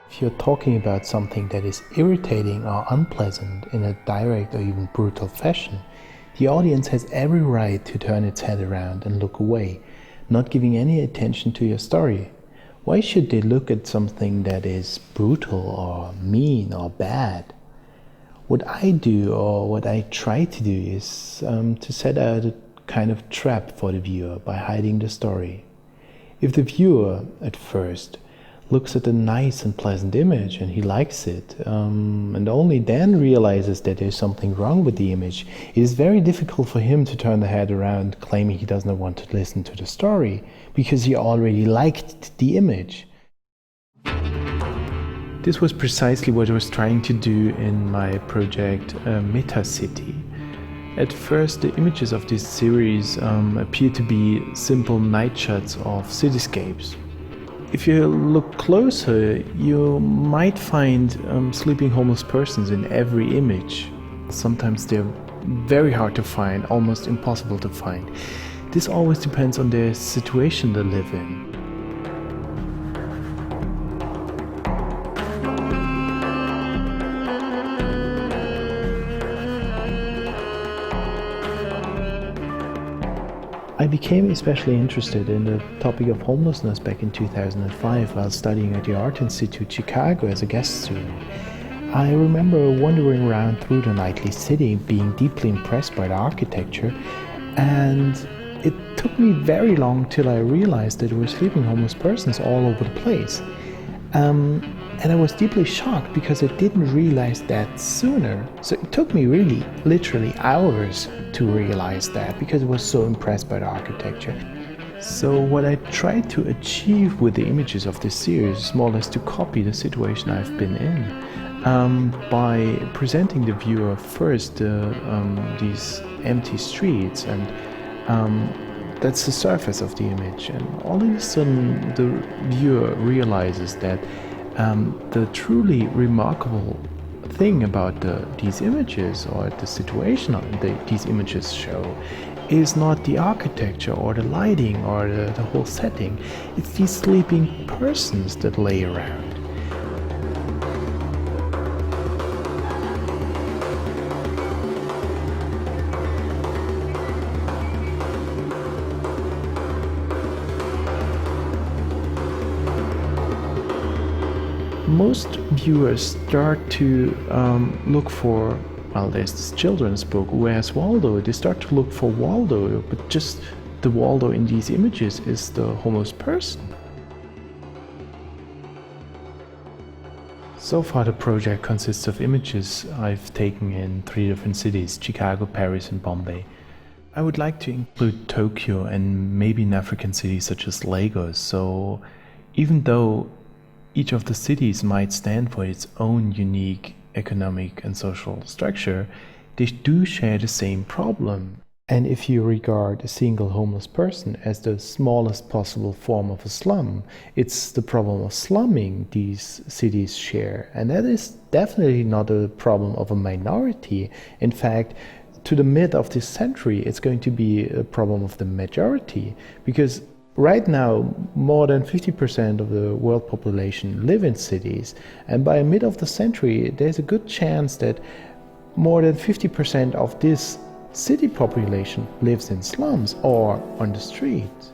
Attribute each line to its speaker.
Speaker 1: If you're talking about something that is irritating or unpleasant in a direct or even brutal fashion, the audience has every right to turn its head around and look away, not giving any attention to your story. Why should they look at something that is brutal or mean or bad? What I do, or what I try to do, is to set out a kind of trap for the viewer by hiding the story. If the viewer, at first, looks at a nice and pleasant image and he likes it, and only then realizes that there's something wrong with the image, it is very difficult for him to turn the head around claiming he does not want to listen to the story, because he already liked the image. This was precisely what I was trying to do in my project Metacity. At first, the images of this series appear to be simple night shots of cityscapes. If you look closer, you might find sleeping homeless persons in every image. Sometimes they're very hard to find, almost impossible to find. This always depends on the situation they live in. I became especially interested in the topic of homelessness back in 2005 while studying at the Art Institute Chicago as a guest student. I remember wandering around through the nightly city, being deeply impressed by the architecture, and it took me very long till I realized that there were sleeping homeless persons all over the place. And I was deeply shocked because I didn't realize that sooner. So it took me really, literally hours to realize that because I was so impressed by the architecture. So what I tried to achieve with the images of this series is more or less to copy the situation I've been in, by presenting the viewer first these empty streets, and that's the surface of the image, and all of a sudden the viewer realizes that the truly remarkable thing about these images, or the situation these images show, is not the architecture or the lighting or the whole setting. It's these sleeping persons that lay around. Most viewers start to look for, well, there's this children's book, Where's Waldo? They start to look for Waldo, but just the Waldo in these images is the homeless person. So far the project consists of images I've taken in 3 different cities, Chicago, Paris and Bombay. I would like to include Tokyo and maybe an African city such as Lagos, so even though each of the cities might stand for its own unique economic and social structure, they do share the same problem. And if you regard a single homeless person as the smallest possible form of a slum, it's the problem of slumming these cities share. And that is definitely not a problem of a minority. In fact, to the mid of this century, it's going to be a problem of the majority, because right now, more than 50% of the world population live in cities, and by mid of the century, there's a good chance that more than 50% of this city population lives in slums or on the streets.